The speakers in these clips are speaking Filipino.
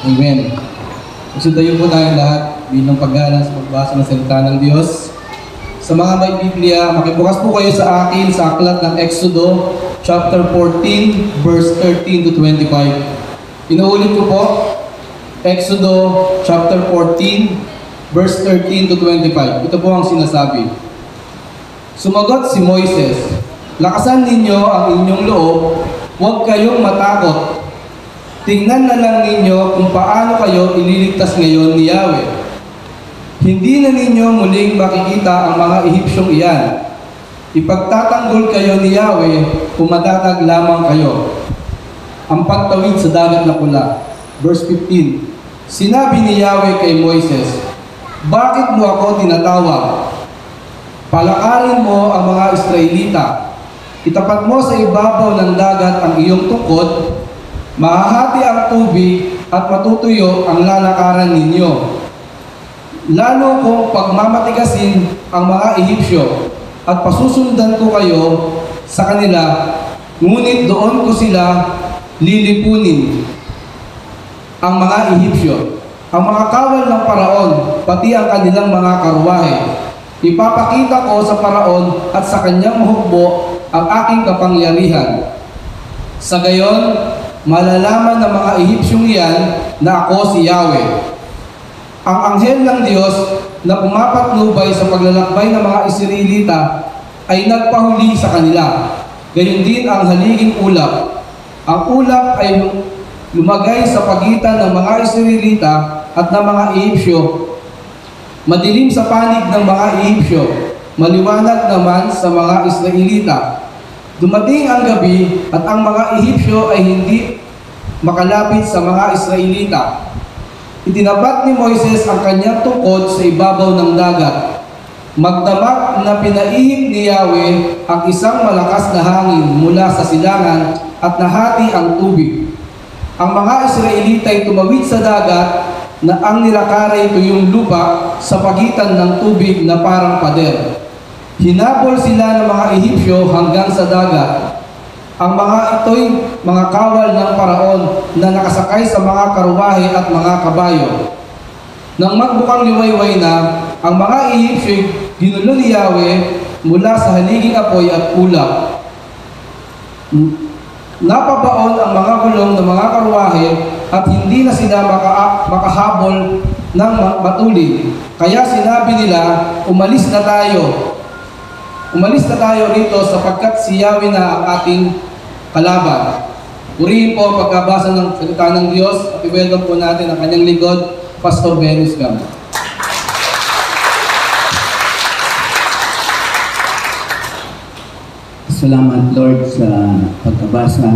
Amen. Susundayin po tayong lahat bilang paggalang sa pagbasa ng salita ng Diyos. Sa mga may Biblia, makibukas po kayo sa akin sa aklat ng Exodo, chapter 14, verse 13 to 25. Inuulit ko po, Exodo, chapter 14, verse 13 to 25. Ito po ang sinasabi. Sumagot si Moises, "Lakasan ninyo ang inyong loob, huwag kayong matakot. Tingnan na lang ninyo kung paano kayo ililigtas ngayon ni Yahweh. Hindi na ninyo muling makikita ang mga Ehipsyong iyan. Ipagtatanggol kayo ni Yahweh kung matatag lamang kayo." Ang pagtawid sa dagat na pula. Verse 15. Sinabi ni Yahweh kay Moises, "Bakit mo ako tinatawag? Palakarin mo ang mga Israelita. Itapat mo sa ibabaw ng dagat ang iyong tungkod, mahahati ang tubig at matutuyo ang lalakaran ninyo. Lalo kung pagmamatigasin ang mga Ehipsyo at pasusundan ko kayo sa kanila, ngunit doon ko sila lilipunin, ang mga Ehipsyo, ang mga kawal ng Paraon, pati ang kanilang mga karwahe. Ipapakita ko sa Paraon at sa kanyang mahukbo ang aking kapangyarihan. Sa gayon, malalaman ng mga Ehipsyong iyan na ako si Yahweh." Ang anghel ng Diyos na pumapatnubay sa paglalakbay ng mga Israelita ay nagpahuli sa kanila. Gayon din ang haliging ulap. Ang ulap ay lumagay sa pagitan ng mga Israelita at ng mga Ehipsyo. Madilim sa panig ng mga Ehipsyo, maliwanag naman sa mga Israelita. Dumating ang gabi at ang mga Ehipsyo ay hindi makalapit sa mga Israelita. Itinapat ni Moises ang kanyang tungkod sa ibabaw ng dagat. Magdamag na pinaihip ni Yahweh ang isang malakas na hangin mula sa silangan at nahati ang tubig. Ang mga Israelita ay tumawid sa dagat na ang nilakaray tuyong lupa sa pagitan ng tubig na parang pader. Hinabol sila ng mga Ehipsyo hanggang sa dagat. Ang mga ito'y mga kawal ng Paraon na nakasakay sa mga karwahe at mga kabayo. Nang magbukang liwayway na, ang mga Ehipsyo ginulo ni Yahweh mula sa haliging apoy at ulap. Napabaon ang mga gulong ng mga karwahe at hindi na sila makahabol ng matulid. Kaya sinabi nila, umalis na tayo rito sapagkat si Yahweh na ang ating kalaban." Purihin po ang pagkabasa ng salita ng Diyos at i-welcome po natin ang kanyang lingkod, Pastor Venus Gam. Salamat Lord sa pagkabasa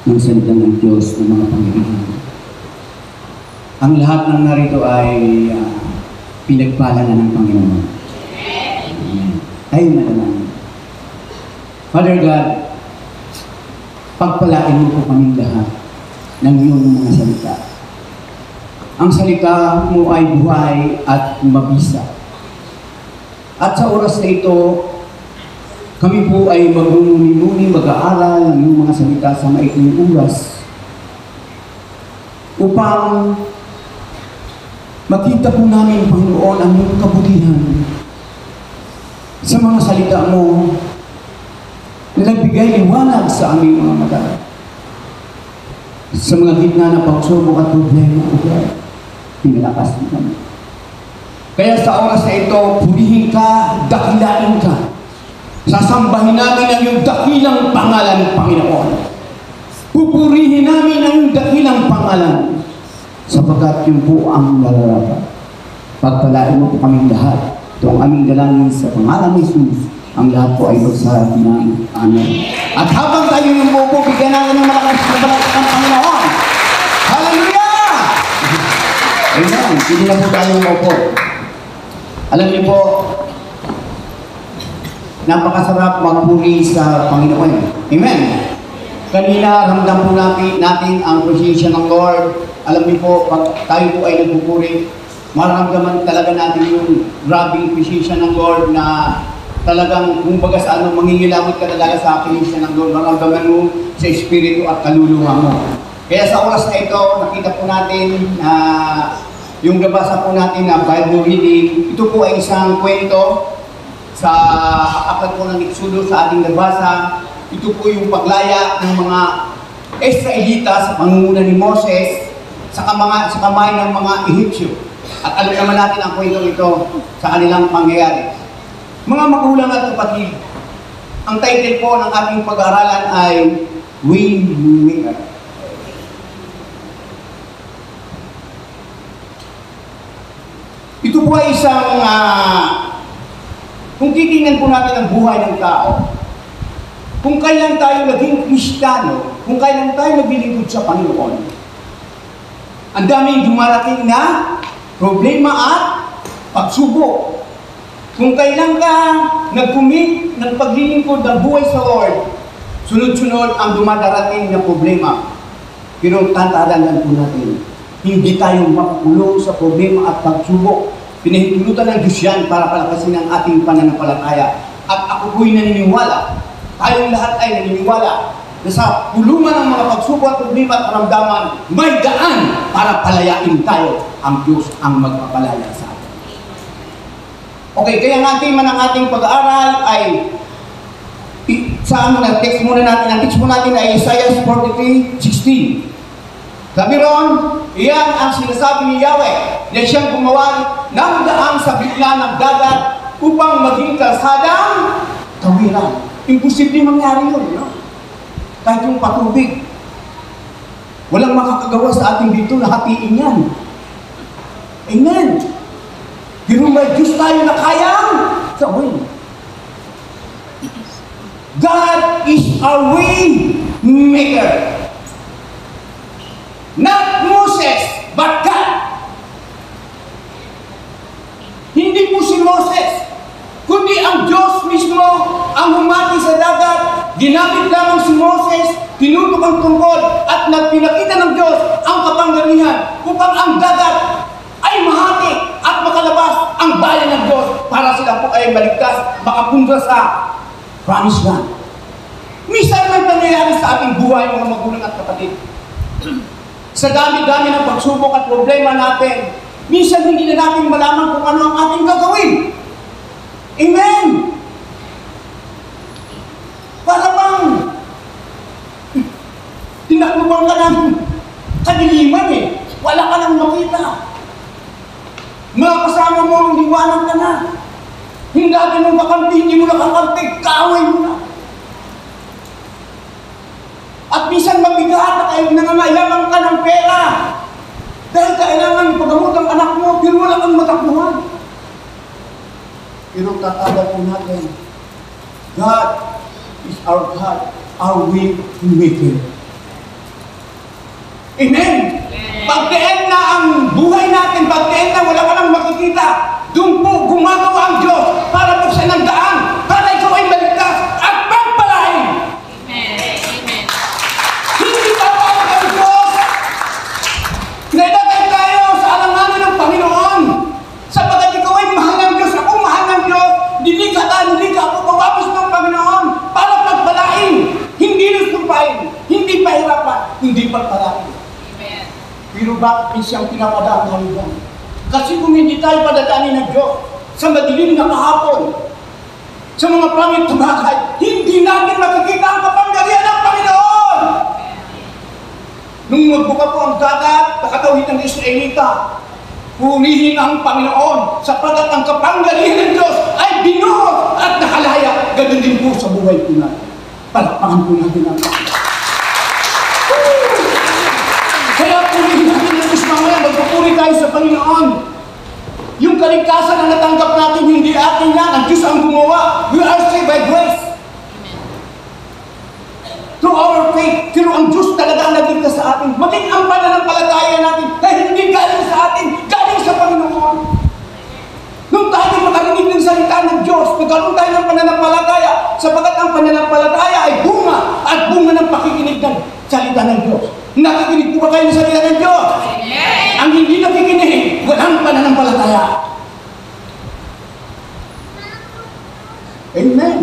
ng salita ng Diyos ng mga Panginoon. Ang lahat ng narito ay pinagpala na ng Panginoon. Amen. Ay manalangin. Father God, pagpalain mo po kaming lahat ng iyong mga salita. Ang salita mo ay buhay at mabisa. At sa oras na ito, kami po ay magmumuni-muni, mag-aaral ng iyong mga salita sa maikling oras upang makita po namin, Panginoon, ang iyong kabutihan sa mga salita mo na nagbigay liwanag sa aming mga mata. Sa mga gitna ng pagsubok at problema, O God, pinalakas mo kami. Kaya sa oras na ito, purihin ka, dakilain ka. Sasambahin namin ang iyong dakilang pangalan, Panginoon. Pupurihin namin ang iyong dakilang pangalan sapagkat yun po ang nararapat. Pagpalain mo po kaming lahat. Ito ang aming dalangin sa pangalan ni Jesus. Ang lahat po ay magsasabi namin. Amen. At habang tayo yung bubo, bigyan natin ng malakas na balakas ng Panginoon. Hallelujah! Amen. Hindi na po tayo bubo. Alam niyo po, napakasarap magpuri sa Panginoon. Amen. Kanina, ramdam po natin ang presensya ng Lord. Alam niyo po, pag tayo po ay nagpupuri, maramdaman talaga natin yung grabing presensya ng Lord na talagang kumbaga sa ano, mangingilabot ka talaga sa presensya ng Lord. Maramdaman mo sa espiritu at kaluluwa mo. Kaya sa oras na ito, nakita po natin na yung nabasa po natin na Bible reading, ito po ay isang kwento sa aklat po ng Exodo sa ating nabasa. Ito po yung paglaya ng mga Israelita sa pangunguna ni Moses sa kamay ng mga Ehipsyo. At alam naman natin ang kwentong ito sa kanilang pangyayari. Mga magulang at kapatid, ang title po ng ating pag-aaralan ay Waymaker. Ito po ay isang, kung titingnan po natin ang buhay ng tao, kung kailan tayo naging Kristiyano, kung kailan tayo naglilingkod sa Panginoon, ang daming dumarating na problema at pagsubok. Kung kailan ka nag-commit ng paglilingkod ng buhay sa Lord, sunod-sunod ang dumadarating na problema. Pero tatandaan po natin, hindi tayo makulong sa problema at pagsubok. Pinahintulutan ng Diyos yan para palakasin ang ating pananampalataya. At ako po'y naniniwala, tayong lahat ay naniniwala, na sa pulungan ng mga pagsubok at problema at karamdaman, may daan para palayain tayo. Ang Diyos ang magpapalaya sa atin. Okay, kaya natin man ang ating pag-aaral ay sa text muna natin. Ang text muna natin ay Isaiah 43:16. Sabi ron, iyan ang sinasabi ni Yahweh na siyang gumawa ng daan sa bigla ng dagat upang maging kalsadang tawiran. Imposible mangyari yun, no? Kahit yung patubig. Walang makakagawa sa ating dito na hatiin yan. Amen. Pero may Diyos tayo na kayang gawin. God is our way maker. Not Moses, but God. Hindi po si Moses, kundi ang Diyos mismo ang humati sa dagat. Ginamit lamang si Moses, tinutok ang tungkol at nagpinakita ng Diyos ang kapangyarihan upang ang dagat ay mahati at makalabas ang bayan ng Diyos para sila po ay maligtas, makapunta sa promised land. Minsan may pangyayari sa ating buhay, mga magulang at kapatid. Sa dami-dami ng pagsubok at problema natin, minsan hindi na natin malaman kung ano ang ating gagawin. Amen! Para bang tinakbuhan ka ng kadiliman eh. Wala ka nang makita. Mga kasama mo, liwanag ka na. Hindi natin mong kakampi, hindi mo nakakampi, kaaway mo na. At minsan mabigat at ay nangangailangan ka ng pera. Dahil kailangan ipagamot ang anak mo, pero wala kang matakbuhan. Pero tatanda po natin, God is our God, our way maker. Amen! Pagtiin na ang buhay natin, pagtiin na wala ka nang makikita, doon po gumagawa ang Diyos para buksan ng daan, para ikaw ay maligtas at pagpalain. Amen. Hindi tawag ang Diyos na ilagay tayo sa alanganan ng Panginoon. Sapagat ikaw ay mahal ng Diyos, ako mahal ng Diyos, nilikha ako pawapos ng Panginoon para pagpalain, hindi lusupain, hindi pahirapan, hindi pagpalain. Amen. Pero bakit siyang pinapadaan tayo dyan? Kasi kung hindi tayo padadaanin ng Diyos sa madilim na kahapon, sa mga pangit na bagay, hindi natin makikita ang kapangyarihan ng Panginoon. Nung magbuka po ang dagat, nakatawid ng Israelita, purihin ang Panginoon sapagkat ang kapangyarihan ng Diyos ay binuhos at nakalaya. Ganun din po sa buhay po natin. Palakpakan po natin ang Panginoon. Kaya purihin natin ang Diyos mamaya, magpupuri tayo sa Panginoon. Yung kaligtasan na natanggap natin, hindi atin yan. Ang Diyos ang gumawa. We are saved by grace. Through our faith, pero ang Diyos talaga ang nagligtas sa atin. Maging ang pananampalataya natin na hindi galing sa atin, galing sa Panginoon. Nung tayo makarinig ng salita ng Diyos, nagkaroon tayo ng pananampalataya, sapagat ang pananampalataya ay bunga at bunga ng pakikinig ng salita ng Diyos. Nakikinig po ba kayo ng salita ng Diyos? Amen. Ang hindi nakikinig, walang pananampalataya. Amen.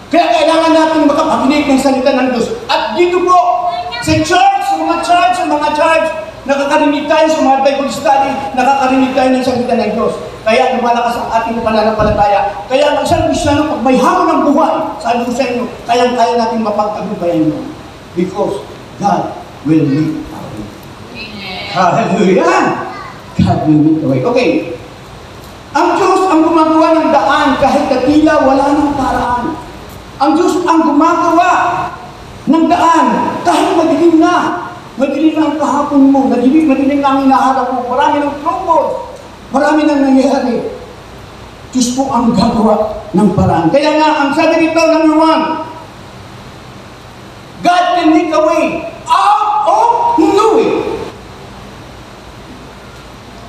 Kaya kailangan natin makapakinig ng salita ng Diyos. At dito po, sa church, sa mga mga church, nakakarinig tayo sa mga Bible study, nakakarinig tayo ng salita ng Diyos. Kaya lumalakas ang ating pananampalataya. Kaya ang isang Kristiyano, pag may hamon ng buhay, sabi ko sa inyo, kaya natin mapagtagumpayan yun. Because God will make a way. Hallelujah! God will make a way. Okay. Ang Diyos ang gumagawa ng daan kahit na tila wala ng paraan. Ang Diyos ang gumagawa ng daan kahit madilim na. Madilim na ang kahapon mo. Madilim na ang hinaharap mo. Marami ng trouble. Marami nang nangyayari. Diyos po ang gagawa ng paraan. Kaya nga, ang sabi nito, number 1, God can make a way out of no way.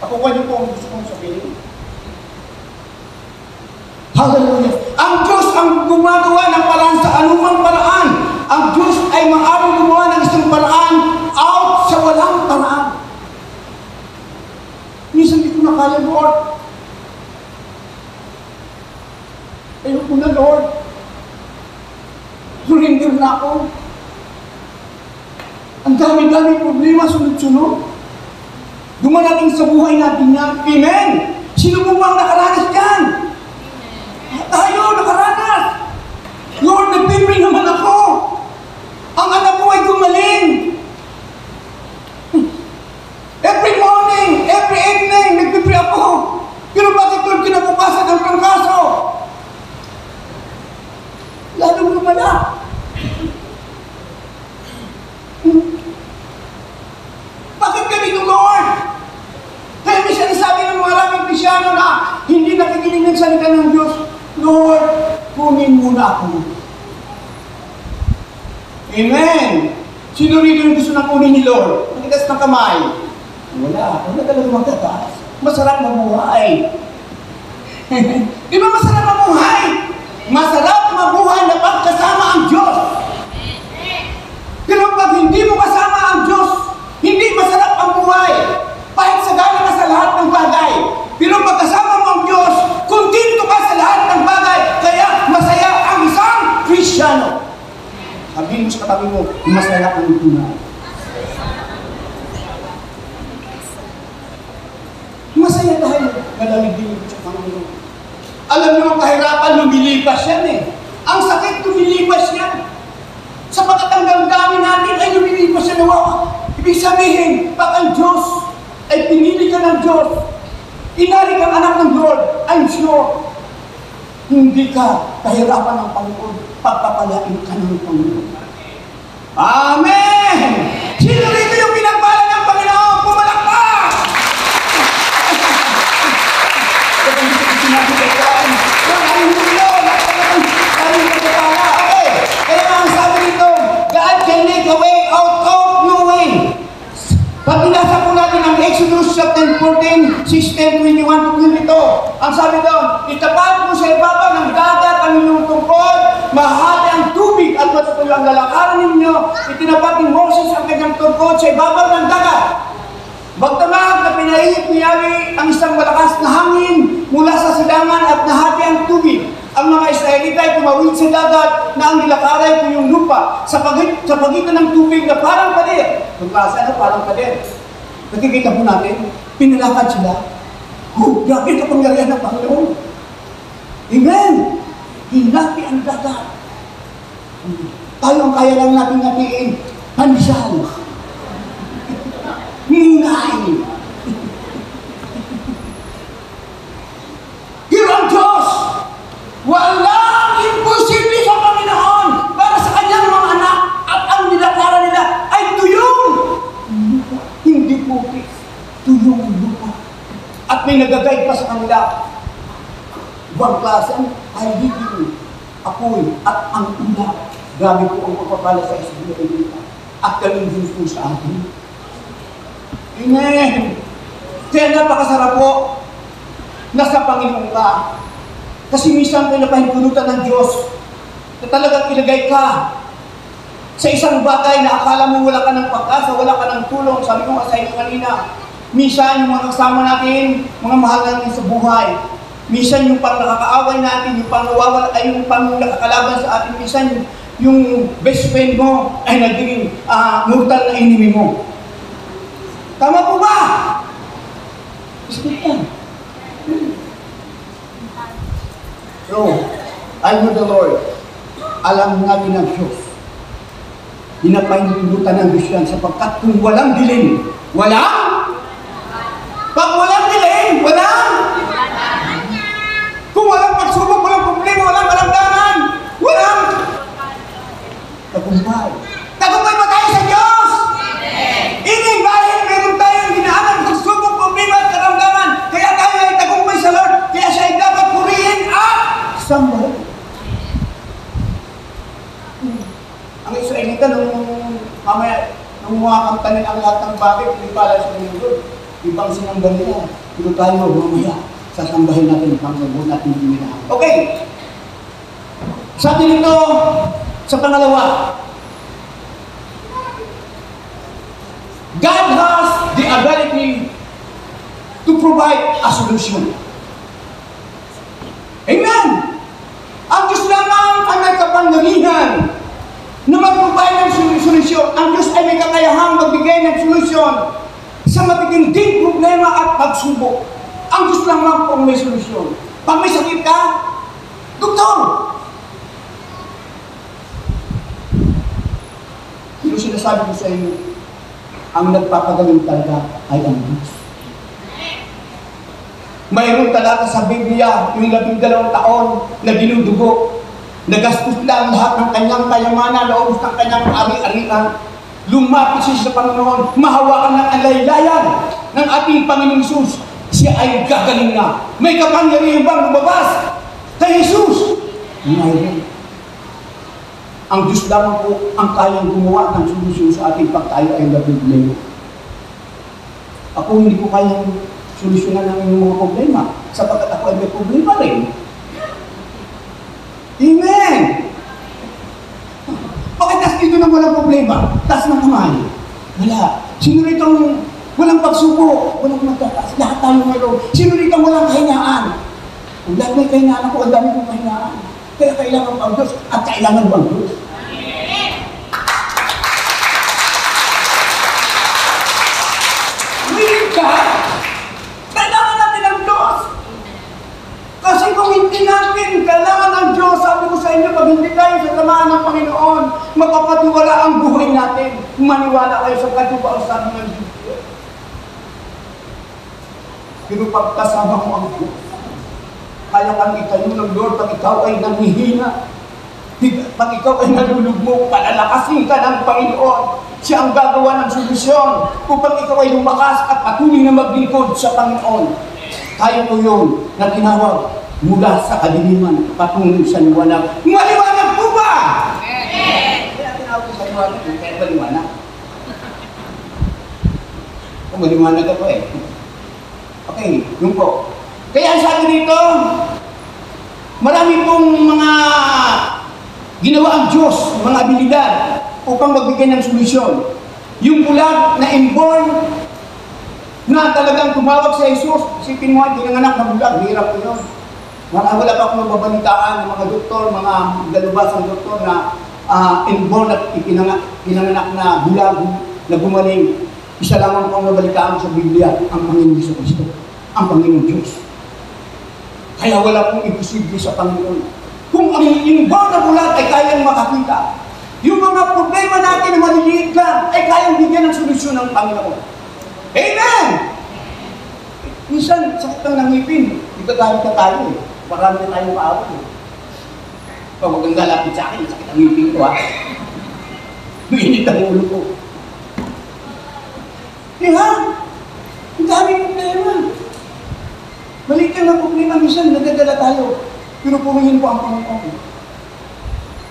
Ako kanyo po ang gusto kong sabihin. Hallelujah. Ang Diyos ang gumagawa ng paraan sa anumang paraan. Ang Diyos ay maaaring gumawa ng isang paraan out sa walang paraan. Minsan di ko na kaya, Lord. Ayoko na, Lord. Surrender na ako. Ang dami-dami problema, sunod-sunod. Dumarating sa buhay natin yan. Amen! Sino mo bang nakaranas dyan? Tayo, nakaranas! Lord, nagpipray naman ako! Ang anak ko ay gumaling! Every morning, every evening, nagpipray ako! Pero bakit Lord kinabukasan ng trangkaso? Lalong lumala! Bakit ganito, Lord? Kaya may sinasabi ng maraming Kristyano na hindi nakikinig ng salita ng Diyos, Lord, kunin muna ako. Amen! Sino rito yung gusto na kunin ni Lord? Magtigas ng kamay. Wala talaga magtataas. Masarap mabuhay. Di ba masarap mabuhay? Masarap mabuhay na pagkasama ang Diyos. Pero pag hindi mo kasama ang Diyos, hindi masarap ang buhay. Kahit sagana ka sa lahat ng bagay. Pero pag kasama mo ang Diyos, kontento ka sa lahat ng bagay. Kaya masaya ang isang Kristiyano. Sabihin mo sa katabi mo, masaya ang tunay. Masaya dahil nalalig-dilig sa Panginoon. Alam niyo ang kahirapan, lumilipas yan eh. Ang sakit, lumilipas yan. Sapagat ang damdamin natin ay lumilipas yan. Ibig sabihin, pag ang Diyos ay pinili ka ng Diyos, inari kang anak ng Lord, I'm sure, hindi ka kahirapan ng Panginoon, pagpapalain ka ng Panginoon. Amen! Sino rito yung pinagpala ng Panginoon? Pumalakpak! Kaya ang sabi nito, God can make a way out of no way. Pag binasa po natin ang Exodus chapter 14, 16, 21 to 22, ang sabi doon, itapat mo sa ibabaw ng dagat ang inyong tungkod, mahali ang tubig at matutuloy ang lalakaran ninyo, itinapat ni Moses ang kanyang tungkod sa ibabaw ng dagat. Bagdamag na pinaihip ni Yahweh ang isang malakas na hangin mula sa silangan at nahati ang tubig. Ang mga Israelita ay tumawid sa dagat na ang nilakaray ko yung lupa sa pagitan ng tubig na parang pader. Kung klase na parang pader. Nakikita po natin, pinalakad sila. Grabe ito pangyarihan ng Panginoon. Amen! Hinati ang dagat. Tayo ang kaya lang natin natiin, panisal. Hinay. Pero ang Diyos, walang imposible sa Panginoon para sa kanyang mga anak at ang nilakaran nila ay tuyong lupa. Hindi pupis, tuyong lupa. At may nagagay pa sa kanila. Ibang klasan ay higing apoy at ang ula. Grabe po ang pagpapala sa Israelita at ganun din po sa atin. Amen! Kaya napakasarap po nasa Panginoon ka. Kasi minsan pinapahintunutan ng Diyos na talagang ilagay ka sa isang bagay na akala mo wala ka ng pag-asa, wala ka ng tulong. Sabi ko sa inyo kanina, minsan yung mga kasama natin, mga mahal natin sa buhay, minsan yung pang nakakaaway natin, yung pang nawawala, ay yung pang nakakalaban sa atin, minsan yung best friend mo ay naging mortal na enemy mo. Tama po ba? Isip yan. So, I know the Lord. Alam natin ang Diyos. Pinapahindutan ng Diyos yan sapagkat kung walang dilim, pag walang dilim, kung walang pagsubok, walang problema, walang kalamdaman, walang tagumpay. Tagumpay ba tayo sa Diyos? Hindi dahil meron tayong ginaanan pagsubok, problema at kalamdaman. Kaya tayo ay tagumpay sa Lord. Kaya siya ay dapat purihin at sambahin. Ang Israelita nung mga kantanin ang lahat ng bagay, hindi pala sa Lord. Ibang sinamba nila. Pero tayo mamaya, sasambahin natin ang Panginoon natin ginaan. Okay. Sabi nito, sa pangalawa, God has the ability to provide a solution. Amen! Ang Diyos lamang ang may kapangyarihan na mag-provide ng solusyon. Ang Diyos ay may kakayahang magbigay ng solusyon sa matitinding problema at pagsubok. Ang Diyos lamang po may solusyon. Pag may sakit ka, doktor! Pero sinasabi ko sa inyo, ang nagpapagaling talaga ay ang Diyos. Mayroon talaga sa Biblia yung 12 taon na dinudugo. Nagastos lang lahat ng kanyang kayamanan, naubos ng kanyang ari-arian. Lumapit siya sa Panginoon, mahawakan ng alaylayan ng ating Panginoong Hesus. Siya ay gagaling na. May kapangyarihan bang lumabas kay Jesus? Mayroon. Ang Diyos lamang po ang kayang gumawa ng solusyon sa ating pagtayo ay problema. Ako hindi ko kayang solusyonan ng inyong mga problema sapagkat ako ay may problema rin. Amen! Bakit tas dito na walang problema? Tas ng kamay? Wala. Sino rito walang pagsuko? Walang magtatas. Lahat tayo mayroon. Sino rito walang kahinaan? Kung lahat may kahinaan ako, ang dami kong kahinaan. Kaya kailangan mo ang Diyos at kailangan mo ang Diyos. Willing ka? Kailangan natin ang Diyos. Kasi kung hindi natin kailangan ang Diyos, sabi ko sa inyo, pag hindi tayo sa samahan ng Panginoon, mapapatiwala ang buhay natin. Maniwala kayo sa katubausan ng Diyos. Pero pagkasama mo ang Diyos, kaya kang itayo ng Lord pag ikaw ay nanghihina. Pag ikaw ay nalulugmok, palalakasin ka ng Panginoon. Siya ang gagawa ng solusyon upang ikaw ay lumakas at patuloy na maglingkod sa Panginoon. Tayo po yun na tinawag mula sa kadiliman patungo sa liwanag. Maliwanag po ba? Kaya tinawag ko sa liwanag, kaya maliwanag. Kung maliwanag ako eh. Okay, yun po. Kaya sabi dito, marami pong mga ginawa ang Diyos, mga abilidad upang magbigay ng solusyon. Yung bulag na inborn na talagang tumawag sa Jesus, isipin mo, pinanganak na bulag, hirap ko yun. Wala pa akong mababalitaan ng mga doktor, mga galubasang doktor na inborn at pinanganak na bulag na gumaling. Isa lamang pang mabalitaan sa Biblia, ang Panginoon Jesucristo, ang Panginoon Diyos. Kaya wala pong imposible sa Panginoon. Kung ang inborn na bulag ay kayang makakita, yung mga problema natin na maliliit lang ay kayang bigyan ng solusyon ng Panginoon. Amen! Minsan, sakit lang ng ngipin. Igagalit na tayo eh. Marami na tayong maawag eh. Pag huwag kang lalapit sa akin, sakit ang ngipin ko ha. Mainit ang ulo ko. Diba? Ang daming problema. Maliit lang ang problema. Minsan, nagdadala tayo. Pero purihin po ang Panginoon.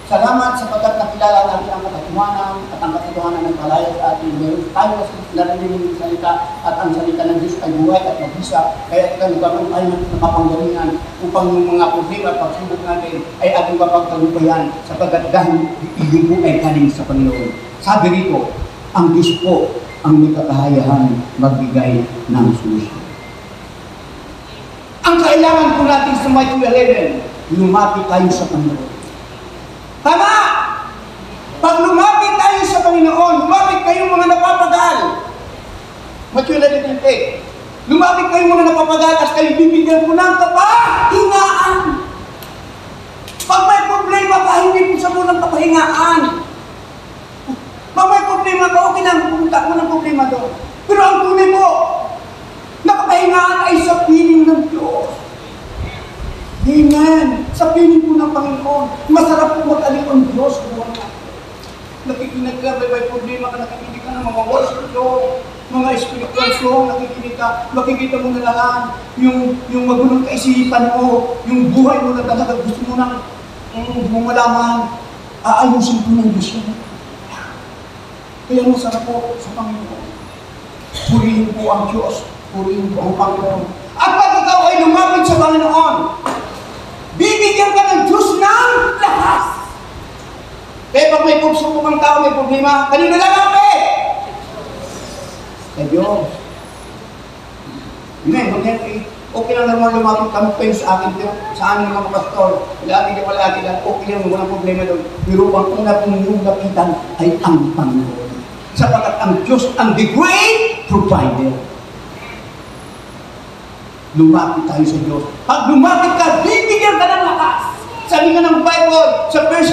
Salamat sapagkat nakilala natin ang katotohanan at ang katotohanan ng palaya sa ating meron. Tayo kasi narinig ng salita at ang salita ng Diyos ay buhay at mabisa. Kaya ito nagkaroon tayo ng makapanggalinan upang yung mga problema at pagsubok natin ay ating mapagtagumpayan sapagkat dahil iyon po ay galing sa Panginoon. Sabi rito, ang Diyos po ang may kakayahan magbigay ng solusyon. Ang kailangan po natin sa Matthew 11, lumapit tayo sa Panginoon. Tama! Pag lumapit tayo sa Panginoon, lumapit kayong mga napapagal. Mature na din. Lumapit kayo mga napapagatas, kayo bibigyan ko ng kapahingaan. Pag may problema ka, hindi po sa munang kapahingaan. Pag may problema ka, okay lang, pumunta ko ng problema doon. Pero ang tunay mo, nakapahingaan ay sa piling ng Diyos. Amen. Sa piling po ng Panginoon. Masarap po mag-aling ang Diyos. Nakikinig ka, may problema ka, nakikinig ka ng mga worship doon. Mga spiritual song, nakikinig ka, makikita mo na lang yung magulong kaisipan mo, yung buhay mo na talaga gusto mo nang malaman, aayusin po ng Diyos yan. Kaya masarap po sa Panginoon. Purihin po ang Diyos, purihin po ang Panginoon. At pag ikaw ay lumapit sa Panginoon, bibigyan ka ng Diyos ng lakas. Kaya pag may pagsubok ang tao, may problema, kanina lalapit! Sa Diyos. Amen. Okay lang naman lumapit kami kayo sa akin, sa amin mga pastor. Lagi lang, okay lang, walang problema doon. Pero ang una pong yung lapitan ay ang Panginoon. Sapagat ang Diyos ang the great provider. Lumapit tayo sa Diyos. Pag lumapit ka, bibigyan ka ng lakas. Sabi nga ng Bible, sa 1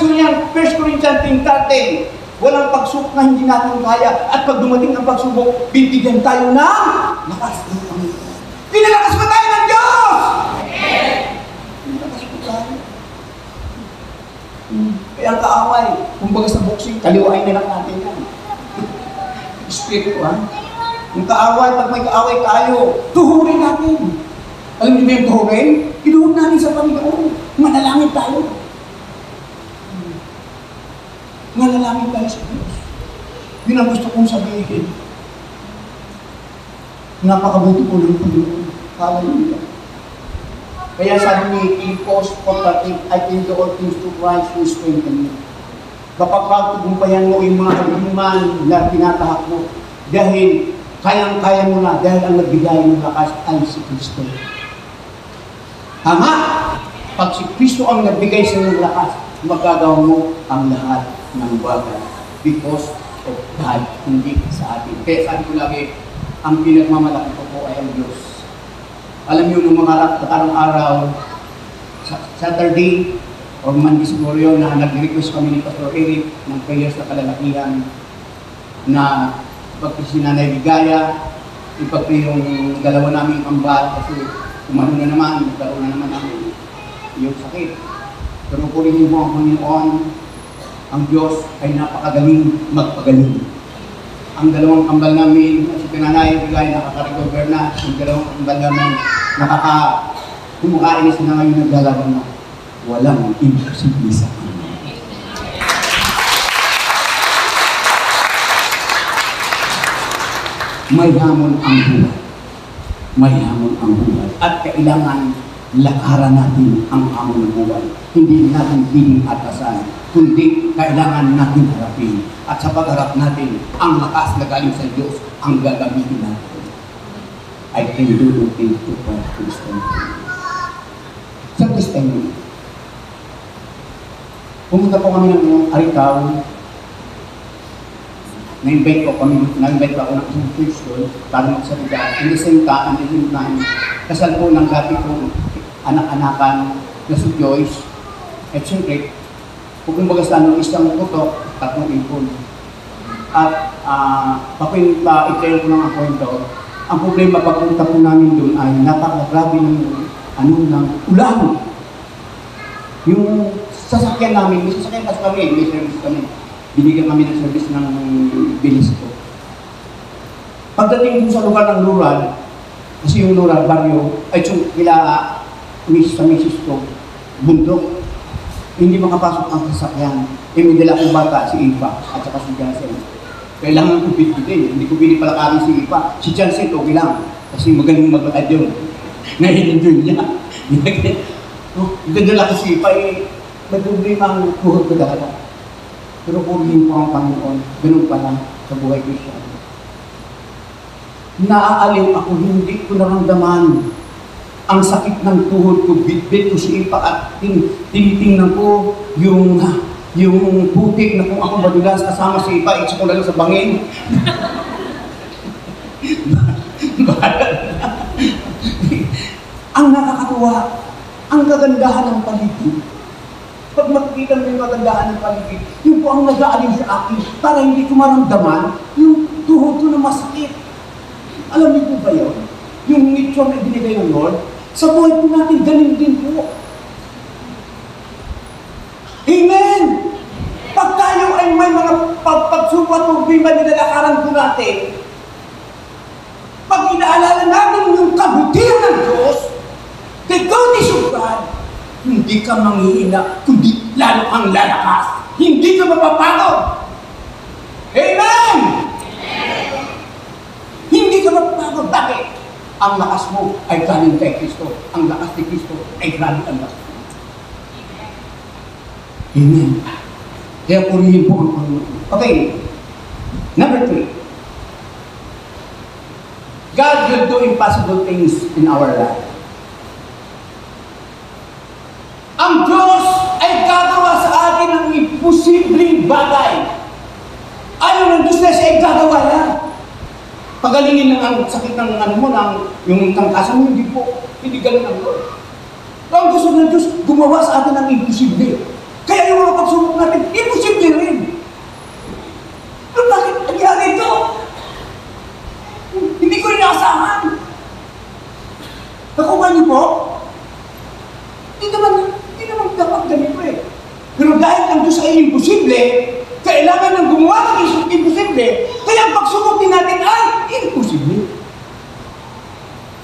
Corinthians 10:13, walang pagsubok na hindi natin kaya. At pag dumating ang pagsubok, bibigyan tayo ng lakas ng Panginoon. Pinalakas ba tayo ng Diyos? Pinalakas ba tayo? Kaya ang kaaway, kumbaga sa boxing, kaliwain na lang natin yan. Espiritu, ha? Yung kaaway, pag may kaaway tayo, tuhurin natin. Alam niyo ba yung tuhurin? Inuhod natin sa Panginoon. Manalangin tayo. Manalangin tayo sa Diyos. Yun ang gusto kong sabihin. Napakabuti po ng Panginoon. Hallelujah. Kaya sabi ni Philippians 4:13, I can do all things to Christ who strengthens me. Kapag pagtugumpayan mo yung mga kaguman na tinatahak mo, dahil kayang-kaya mo na, dahil ang nagbigay ng lakas ay si Kristo. Ama, pag si Kristo ang nagbigay sa iyong lakas, magagawa mo ang lahat ng bagay because of God, hindi sa atin. Kaya sabi ko lagi, ang pinagmamalaki ko po ay ang Diyos. Alam niyo, nung mga nakarang araw, Saturday, or Monday siguro yun, na nag-request kami ni Pastor Eric ng prayers na kalalakihan na ipag-pray si Nanay Ligaya, ipag-pray yung dalawa namin kambal kasi umano na naman, nagkaroon na naman namin yung sakit. Pero purihin mo ang Panginoon, ang Diyos ay napakagaling magpagaling. Ang dalawang kambal namin, at si Nanay Ligaya nakaka-recover na, ang dalawang kambal namin kumukainis na ngayon naglalaban na. Walang imposible sa Panginoon. May hamon ang buhay. May hamon ang buhay. At kailangan lakaran natin ang hamon ng buhay. Hindi natin piling atasan, kundi kailangan natin harapin. At sa pagharap natin, ang lakas na galing sa Diyos ang gagamitin natin. I can do the things to Christ. Sa Kristiyano, pumunta po kami ng Aritaw. Na-invite ako ng isang church doon para magsalita. In the same time, kasal po ng dati kong anak-anakan na si Joyce. At siyempre, kung bagastan ng isang putok, 3 ipon. At i-tell ko ng kwento. Ang problema pagpunta po namin doon ay napakagrabe ng ulan. Yung sasakyan namin, may sasakyan kasi kami, may service kami. Binigyan kami ng service ng bilis ko. Pagdating sa lugar ng rural, kasi yung rural barrio, ay kila sa misis ko, bundok, hindi makapasok ang sasakyan. May dala kong bata, si Ipa, at saka si Jansen. Kailangan ko bitbitin, hindi ko pinipalakarin si Ipa. Si Jansen, okay lang, kasi magaling maglakad yun. Nai-enjoy niya. Ganda ko si Ipa, may problema ang tuhod ko talaga. Pero purihin po ang Panginoon, ganun pa lang sa buhay ko siya. Naaaliw ako, hindi ko naramdaman ang sakit ng tuhod ko, bitbit ko si Ipa at tinitingnan ko yung putik na kung ako madulas kasama si Ipa, itsa ko lang sa bangin. Ang nakakatuwa, ang kagandahan ng paligid. Pag makikita mo yung kagandahan ng paligid, yun po ang nag-aalin sa akin para hindi ko maramdaman yung tuhod ko na masakit. Alam niyo po ba yun? Yung nature na ibinigay ng Lord, sa buhay po natin, ganun din po. Amen! Pag tayo ay may mga pagsubok at problema na nilalakaran po natin, pag inaalala natin yung kabutihan ng Diyos, the goodness of God, hindi ka manghihina, kundi lalo kang lalakas. Hindi ka mapapagod. Amen! Hindi ka mapapagod. Bakit? Ang lakas mo ay galing kay Kristo. Ang lakas ni Kristo ay galing ang lakas mo. Amen. Kaya purihin po ang Panginoon. Okay. Number 3. God will do impossible things in our life. Ang Diyos ay gagawa sa atin ng imposibleng bagay. Ayaw ng Diyos na siya ay gagawa yan. Pagalingin ng ang sakit ng ano mo, yung tangkasan mo, hindi po, hindi ganun ang Lord. Ang gusto ng Diyos, gumawa sa atin ng imposible. Kaya yung mga pagsubok natin, imposible rin. Pero bakit nangyari ito? Hindi ko inaasahan. Nakuha niyo po? Hindi naman dapat ganito eh. Pero dahil ang Diyos ay imposible, kailangan ng gumawa ng imposible, kaya ang pagsubok din natin ay imposible.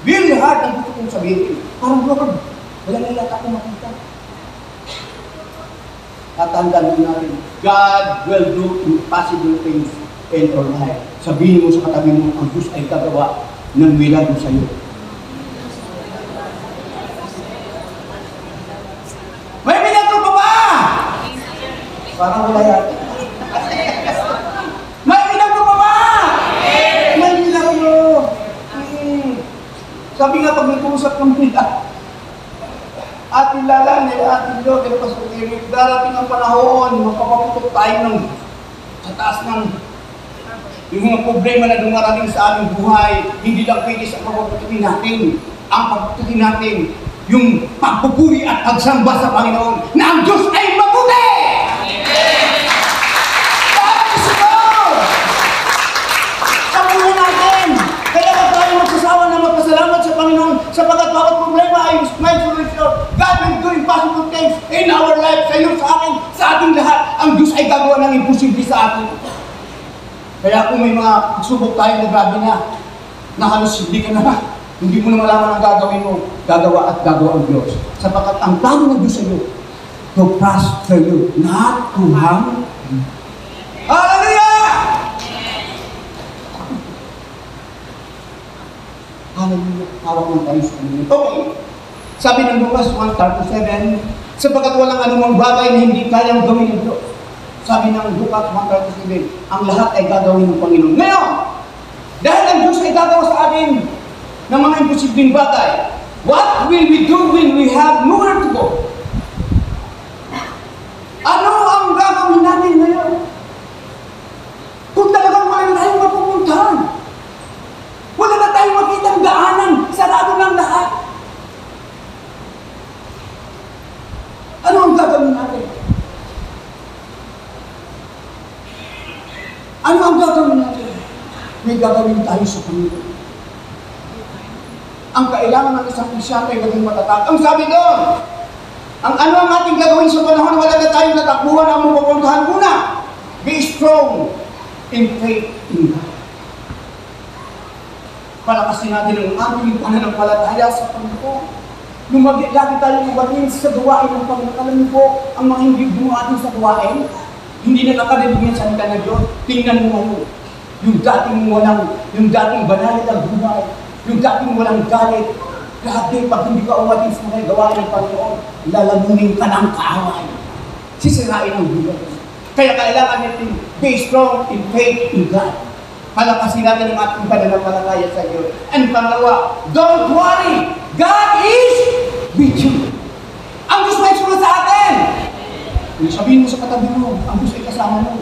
Very hard ang gusto kong sabihin. Parang Lord, wala na yata akong makita. Tatandaan din natin, God will do impossible things in your life. Sabihin mo sa katabi mo, ang Diyos ay gagawa ng milagro sa iyo. May milagro pa ba? Parang wala yata. May milagro pa ba? May milagro. Sabi nga pag nag-uusap ng milagro, ating lalang nila, ating Lord, nila pasukirin, darating ang panahon, mapapaputok tayo ng sa taas ng yung mga problema na dumarating sa aming buhay, hindi lang pwede sa pagpuputukin natin. Ang pagpuputukin natin, yung pagpupuri at pagsamba sa Panginoon, na ang Diyos ay mabuti! Praise God! Sa buhay natin, kaya huwag tayo magsasawa na magpasalamat sa Panginoon sapagkat bawat problema ay may solution. God will do impossible things in our life, sa iyo, sa akin, sa ating lahat. Ang Diyos ay gagawa ng imposible sa atin. Kaya kung may mga pagsubok tayo na grabe na halos hindi ka na, hindi mo na malaman ang gagawin mo, gagawa at gagawa ang Diyos. Sapagkat ang plano ng Diyos sa iyo, to prosper you, not to harm you. Hallelujah! Hallelujah! Hawak lang tayo sa kanila. Okay. Sabi ng Lucas 1:37, sapagkat walang anumang bagay na hindi kayang gawin ng Diyos. Sabi ng Lucas 1:37, ang lahat ay gagawin ng Panginoon. Ngayon, dahil ang Diyos ay gagawa sa atin ng mga imposibleng bagay, what will we do when we have nowhere to go? Ano ang gagawin natin ngayon? Kung talagang wala na tayong mapupuntahan, wala na tayong makitang daanan, sarado ng lahat. Ano ang gagawin natin? Ano ang gagawin natin? May gagawin tayo sa Panginoon. Ang kailangan ng isang Kristiyan ay maging matatag. Ang sabi doon, ang ano ang ating gagawin sa panahon wala na tayong natakbuhan ang mapupuntahan muna. Be strong in faith in God. Palakasin natin ang ating pananampalataya sa Panginoon. Lagi tayong mabatin sa gawain ng Panginoon. Alam niyo po, ang mga hindi dumating sa gawain, hindi na nakarinig ng salita ng Diyos. Tingnan mo ngayon. Yung dating banalit ang buhay, yung dating walang galit, grabe, pag hindi ka umatin sa mga gawain ng Panginoon, lalamunin ka ng kaaway. Sisirain ang buhay. Kaya kailangan natin be strong in faith in God. Palakasin natin ang ating pananampalataya sa Diyos. And pangalawa, don't worry, God is with you. Ang Diyos may sulat sa atin. Sabihin mo sa katabi mo, ang Diyos ay kasama mo.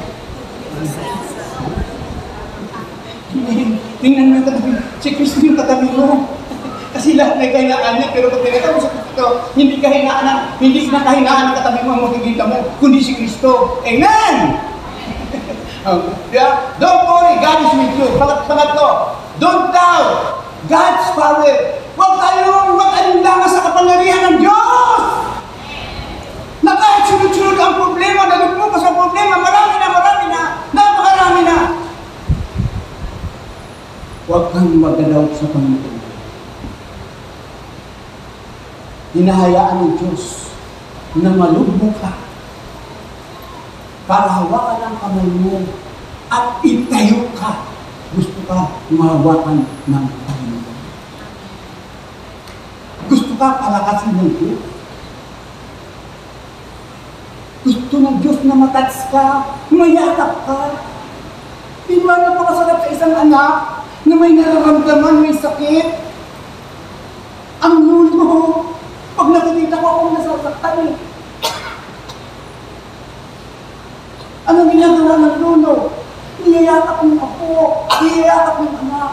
Amen. tingnan mo yung katabi. Si Kristo yung katabi mo. Kasi lahat may kahinaan niya, pero pag tinatawag mo sa Kristo, hindi na kahinaan ng katabi mo ang makikita mo, kundi si Kristo. Amen! Yeah? Don't worry, God is with you. Pangatlo, don't doubt God's power. Huwag kayong mag-alinlangan sa kapangyarihan ng Diyos. Na kahit sunod-sunod ang problema, dalit mo pa sa problema, marami na, napakarami na. Huwag kang mag-doubt sa Panginoon. Hinahayaan ng Diyos na malugmok ka para hawakan ang kamay mo at itayo ka. Gusto ka mahawakan ng Panginoon. Gusto ka palakasin ng Diyos. Gusto ng Diyos na matats ka, mayakap ka. Di ba napakasarap sa isang anak na may nararamdaman, may sakit? Ang lulo. Pag nakikita ko akong nasasaktan eh. Anong ginagawa ng lolo? Niyayakap ng apo, niyayakap ng anak.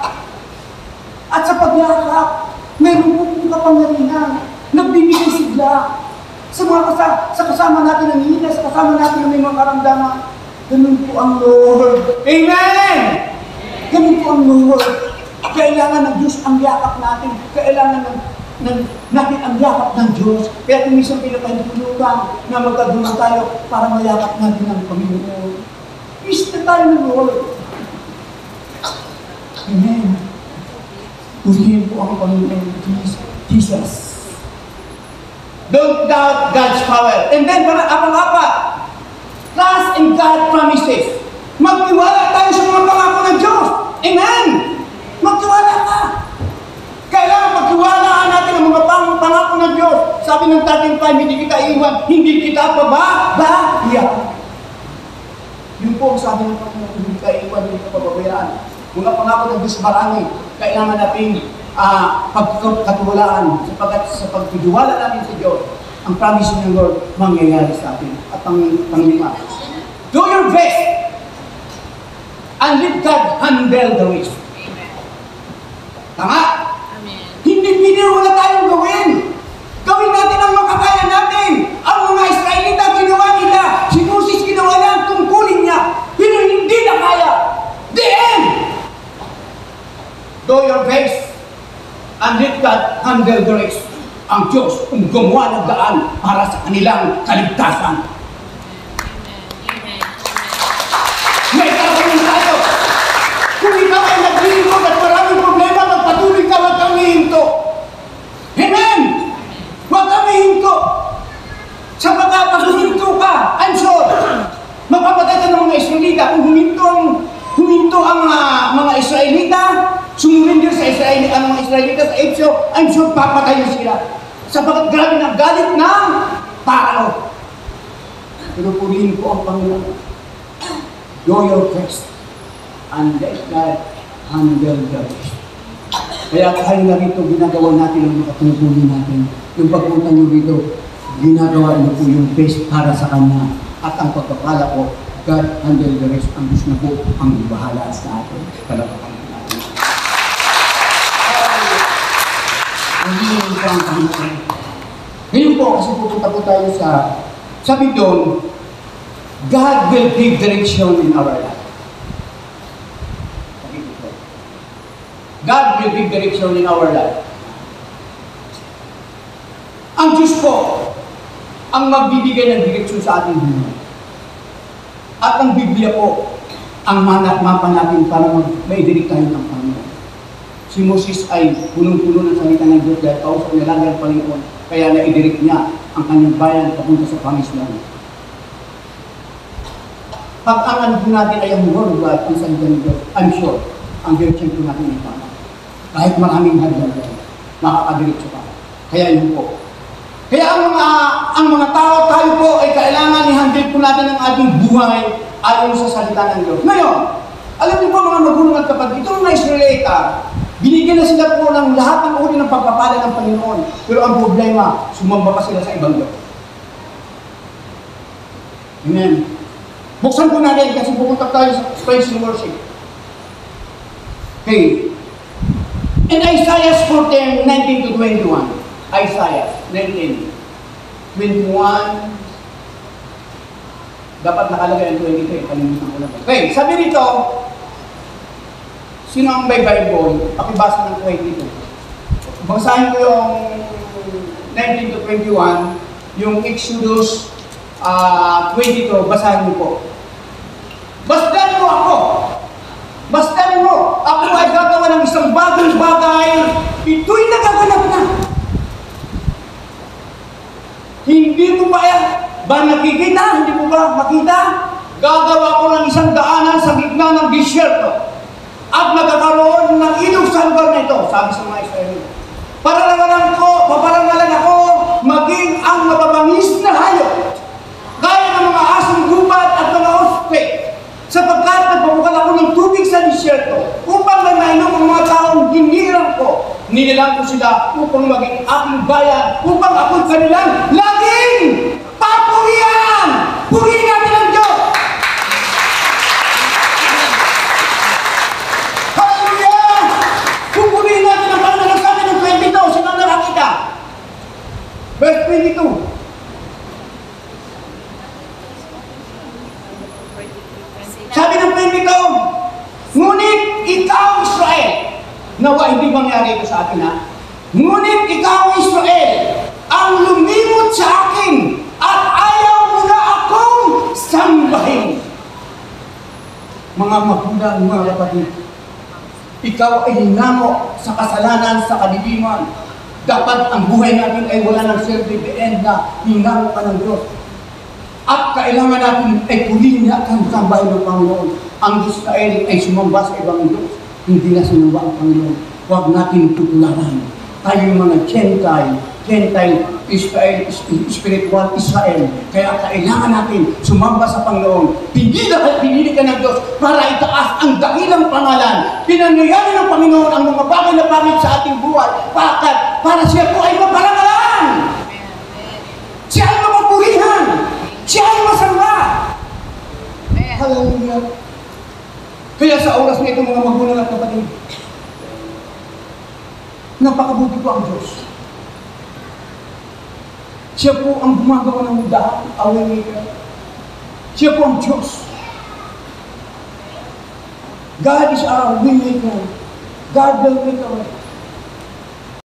At sa pagyakap, mayroon pong kapangyarihan. Nagbibigay sigla. Sa kasama natin ang hina, sa kasama natin ang may mga karamdaman. Ganun po ang Lord. Amen! Ganun po ang Lord. Kailangan ng Diyos ang yakap natin. Kailangan natin ang yakap ng Diyos. Kaya kung minsan pinapahintulutan na magkagulong tayo para mayakap natin ang Panginoon. Peace na tayo ng Lord. Amen. Purihin po ang Panginoon. Jesus. Don't doubt God's power. And then, apa-apa, trust in God's promises. Magtiwala tayo sa mga pangako ng Diyos. Amen! Magtiwala ka. Kailangan magtiwalaan natin ang mga pangako ng Diyos. Sabi ng 13:5, hindi kita iwan, hindi kita pababayaan. Yun po ang sabi ng Panginoon, hindi ka iwan, hindi ka pababayaan. Mga pangako ng Diyos marami. Kailangan natin pagkatiwalaan sapagkat sa pagtitiwala natin sa Diyos, ang promise ng Lord mangyayari sa atin. At panglima, do your best and let God handle the rest. Tama? Amen. Hindi wala tayong gawin. Gawin natin ang makakaya natin. Ang mga Israelita ginawa nila. Si Moses ginawa niya ang tungkulin niya. Pero hindi na kaya. The end! Do your best and let God handle the rest. Ang Diyos ang gumawa ng daan para sa kanilang kaligtasan. Amen. May gagawin tayo. Kung ikaw ay naglilingkod at maraming problema, magpatuloy ka, huwag kang hihinto. Amen! Huwag kang hihinto. Sapagkat pag huminto ka, I'm sure, mapapatay ka ng mga Israelita. Kung huminto ang mga Israelita, sumulindir sa ang mga Israelita sa Egypt, I'm sure papatayin sila. Sapagkat grabe na galit ng Parao. Pero purihin po ang Panginoon. Do your best and let God handle the rest. Kaya kahit na rito, ginagawa natin ang makatungkulin natin. Yung pagpunta nyo rito, ginagawa nyo po yung best para sa Kanya. At ang pagpapala ko, God handle the rest. Ang Diyos na po ang bahala sa atin. Palapakang natin. Ngayon po, kasi pupunta po tayo sa sabi doon, God will give direction in our life. God will give direction in our life. Ang Diyos po ang magbibigay ng direksyon sa ating buhay. At ang Biblia po ang mapa natin para maidirect tayo ng Panginoon. Si Moses ay punong-puno ng salita ng Diyos dahil kausap niya lang ang Panginoon. Kaya naidirect niya ang kanyang bayan papunta sa Promised Land. Pag ang ano po natin ay ang Word of God, ang salita ng Diyos, I'm sure, ang direction po natin ay tama. Kahit maraming hadlang makakadiretso ka. Kaya yun po. Kaya ang mga tao, tayo po ay kailangan i-handle po natin ang ating buhay ayon sa salita ng Diyos. Ngayon, alam niyo po mga magulang at kapatid, itong mga Israelita, binigyan na sila po ng lahat ng uri ng pagpapala ng Panginoon. Pero ang problema, sumamba pa sila sa ibang Diyos. Amen. Buksan po natin kasi pupunta tayo sa praise and worship. Okay. In Isaiah 14, 19 to 21. Isaiah 19, 21. Dapat nakalagay ang 23. Kalimutan ko lang. Okay, sabi rito, sino ang may Bible? Pakibasa ng 22. Basahin ko yung 19 to 21, yung Exodus 22, basahin niyo po. Basdan mo ako! Basdan mo! Ako ay gagawa ng isang bagong bagay. Ito'y nagaganap na. Hindi mo ba nakikita? Hindi mo ba makita? Gagawa ko ng isang daanan sa gitna ng disyerto. At magkakaroon ng ilog sa lugar na ito, sabi sa mga Israel. Paparangalan ako, maging ang mababangis na hayop, gaya ng mga asong gubat at mga ospe, sapagkat nagpapukal ako ng tubig sa disyerto, upang may mainom ang mga taong ginirang ko. Ninilang ko sila upang maging aking bayan, upang ako'y kanilang laging papurihan! Purihin natin ang Diyos! Hallelujah! Pupurihin natin ang Panginoon. Sabi ng 22, sino ang nakakita? Verse 22. Sabi ng 22, ngunit ikaw, Israel, nawa hindi mangyari ito sa atin, ha? Ngunit ikaw, Israel, ang lumimot sa akin at ayaw mo na akong sambahin. Mga magulang, mga kapatid, ikaw ay hinamo sa kasalanan, sa kadiliman. Dapat ang buhay natin ay wala ng self-depend na hinamo ka ng Diyos. At kailangan natin ay purihin natin ang bahay ng Panginoon. Ang Israel ay sumamba sa ibang Diyos. Hindi na sinamba ang Panginoon. Huwag natin tutularan. Tayong mga Gentile, Israel, spiritual Israel. Kaya kailangan natin sumamba sa Panginoon. Pinili ka ng Diyos para itaas ang dakilang pangalan. Pinangyayari ng Panginoon ang mga bagay na pangit sa ating buhay. Bakit? Para siya po ay maparangalan. Siya ay mapapurihan. Siya ay masamba. Hallelujah. Kaya sa oras na ito, mga magulang at kapatid, napakabuti po ang Diyos. Siya po ang gumagawa ng daan, away niya. Siya po ang Diyos. God is our waymaker. God will make a way.